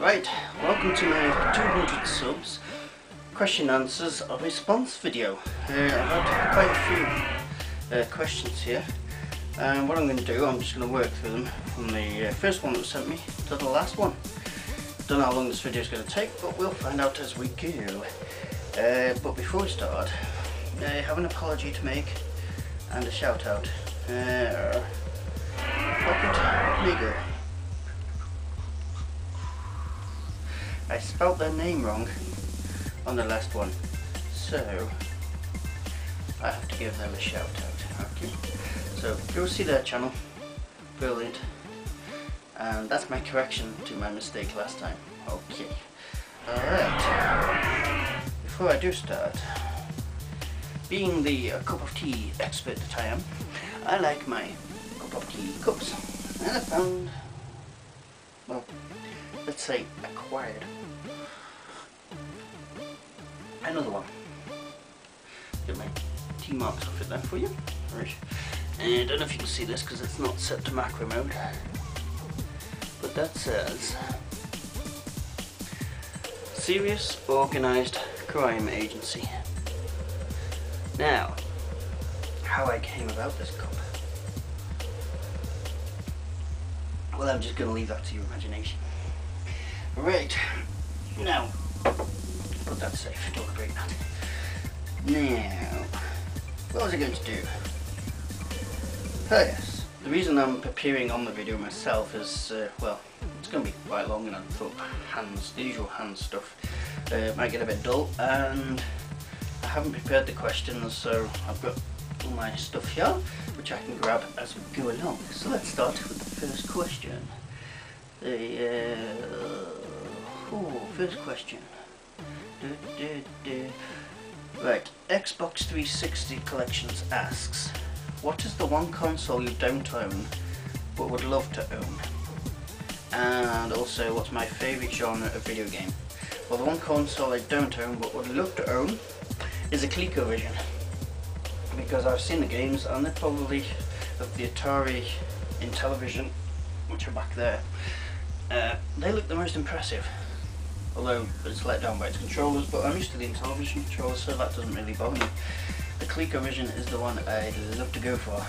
Right, welcome to my 200 subs question answers or response video. I've had quite a few questions here, and what I'm going to do, I'm just going to work through them from the first one that was sent me to the last one. Don't know how long this video is going to take, but we'll find out as we go. But before we start, I have an apology to make and a shout out. Pocket Nigger. I spelt their name wrong on the last one, so I have to give them a shout out. Okay, so go see their channel, brilliant, and that's my correction to my mistake last time. Okay, alright, before I do start, being the cup of tea expert that I am, I like my cup of tea cups, and I found, well, let's say acquired another one. Get my tea marks off it there for you. Right. And I don't know if you can see this because it's not set to macro mode, but that says Serious Organised Crime Agency. Now, how I came about this cup, well, I'm just going to leave that to your imagination. Right, now, put that safe, don't break that. Now, what was I going to do? Oh yes, the reason I'm appearing on the video myself is, well, it's going to be quite long, and I thought the usual hands stuff might get a bit dull, and I haven't prepared the questions, so I've got all my stuff here, which I can grab as we go along. So let's start with the first question. First question. Right, Xbox 360 Collections asks, what is the one console you don't own but would love to own? And also, what's my favourite genre of video game? Well, the one console I don't own but would love to own is a ColecoVision, because I've seen the games and they're probably of the Atari Intellivision, which are back there. They look the most impressive, although it's let down by its controllers, but I'm used to the Intellivision controllers, so that doesn't really bother me. The ColecoVision is the one I'd love to go for,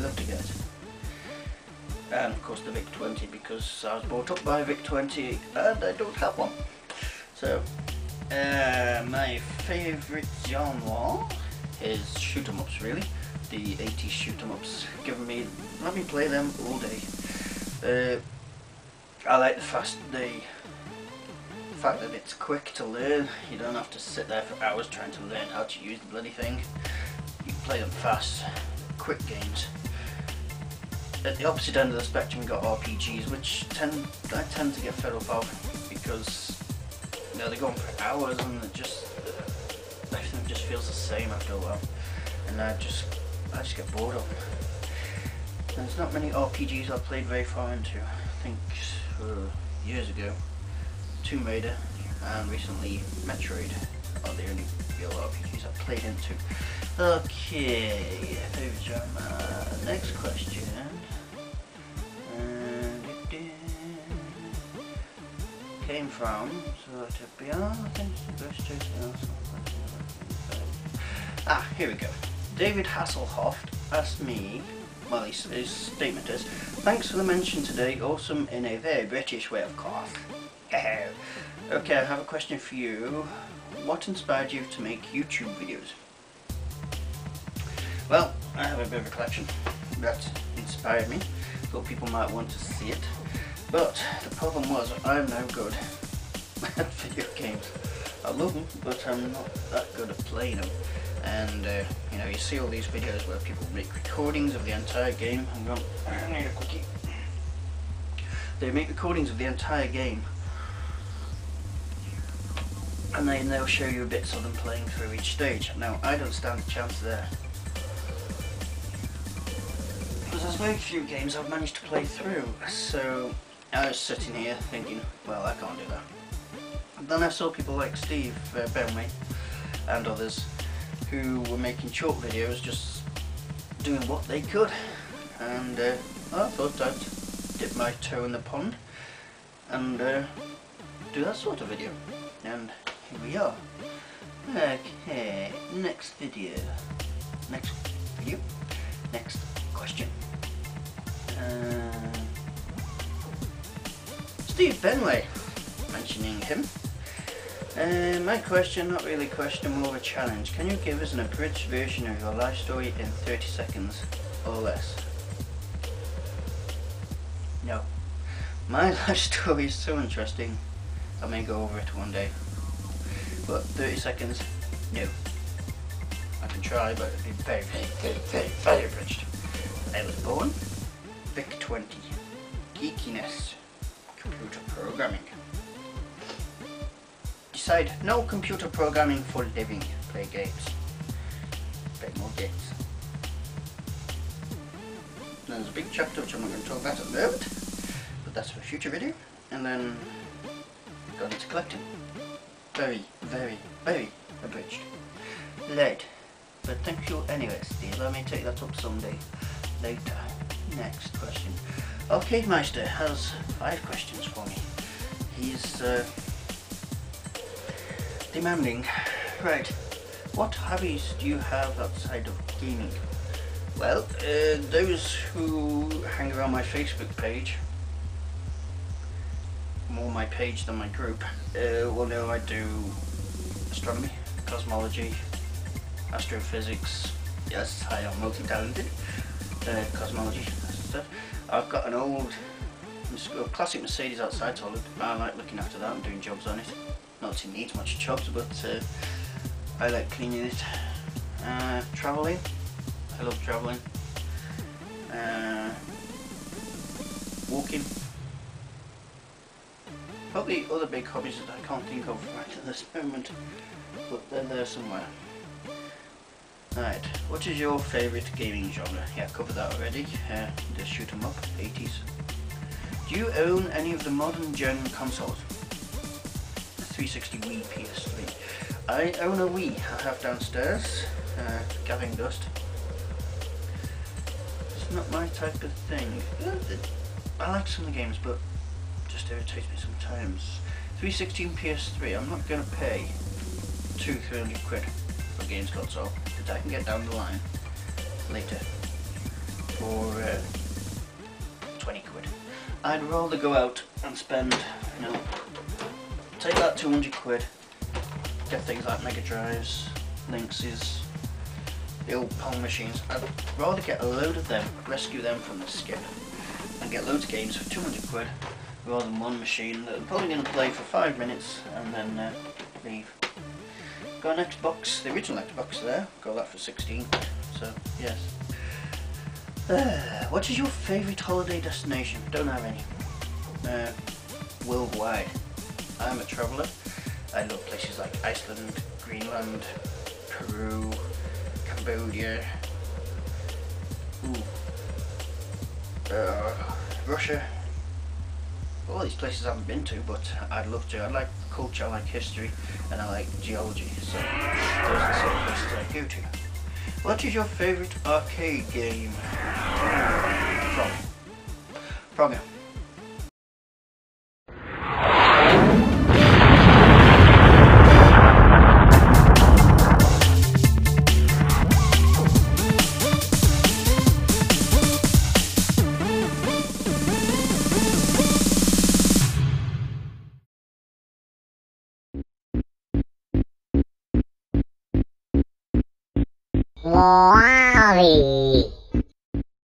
love to get. And of course the VIC-20, because I was brought up by a VIC-20 and I don't have one. So, my favourite genre is shoot 'em ups, really. The 80s shoot 'em ups. Let me play them all day. I like the fact that it's quick to learn. You don't have to sit there for hours trying to learn how to use the bloody thing. You can play them fast, quick games. At the opposite end of the spectrum, you've got RPGs, which I tend to get fed up of, because they go on for hours and everything just feels the same after a while, and I just get bored of them. There's not many RPGs I've played very far into. I think years ago, Tomb Raider and recently Metroid are the only real RPGs I've played into. Okay, favorite genre. Next question. Came from here we go. David Hasselhoff asked me, well, his statement is, thanks for the mention today, awesome in a very British way, of course. Okay, I have a question for you. What inspired you to make YouTube videos? Well, I have a bit of a collection that inspired me. Thought people might want to see it. But the problem was, I'm no good at video games. I love them, but I'm not that good at playing them. And you see all these videos where people make recordings of the entire game. I need a cookie. They make recordings of the entire game, and then they'll show you bits of them playing through each stage. Now, I don't stand a chance there, because there's very few games I've managed to play through. So I was sitting here thinking, well, I can't do that. And then I saw people like Steve Benway and others who were making short videos, just doing what they could, and I thought I'd dip my toe in the pond and do that sort of video. And here we are. Okay, next video. Next question. Steve Benway, mentioning him. My question, not really a question, more of a challenge. Can you give us an abridged version of your life story in 30 seconds or less? No. My life story is so interesting, I may go over it one day. But 30 seconds, no. I can try, but it'd be very abridged. I was born, Vic 20, geekiness, computer programming. Decide no computer programming for living, play games. Play more games. There's a big chapter which I'm not going to talk about at the moment, but that's for a future video. And then got into collecting. Very abridged. Late. But thank you anyway, Steve. I may take that up someday later. Next question. Okay, Meister has 5 questions for me. He's demanding. Right. What hobbies do you have outside of gaming? Well, those who hang around my Facebook page, more my page than my group, will know I do astronomy, cosmology, astrophysics. Yes, I am multi-talented. Cosmology stuff. I've got an old classic Mercedes outside, so I like looking after that and doing jobs on it. Not that it needs much jobs, but I like cleaning it. Travelling. I love travelling. Walking. Probably other big hobbies that I can't think of right at this moment, but they're there somewhere. Right, what is your favourite gaming genre? Yeah, I covered that already. Just shoot 'em up, 80s. Do you own any of the modern gen consoles? 360, Wii, PS3. I own a Wii. I have downstairs, gathering dust. It's not my type of thing. I like some of the games, but it just irritates me sometimes. 360 and PS3. I'm not going to pay 200-300 quid for a games console that I can get down the line later for 20 quid. I'd rather go out and spend, you know, take that 200 quid, get things like Mega Drives, Lynxes, the old Pong machines. I'd rather get a load of them, rescue them from the skip, and get loads of games for 200 quid rather than one machine that I'm probably going to play for 5 minutes and then leave. Got an Xbox, the original Xbox there, got that for 16, so yes. What is your favourite holiday destination? Don't have any. Worldwide. I'm a traveller. I love places like Iceland, Greenland, Peru, Cambodia, Russia. All these places I haven't been to, but I'd love to. I like culture, I like history, and I like geology, so those are the sort of places I go to. What is your favourite arcade game? Frogger. Wally.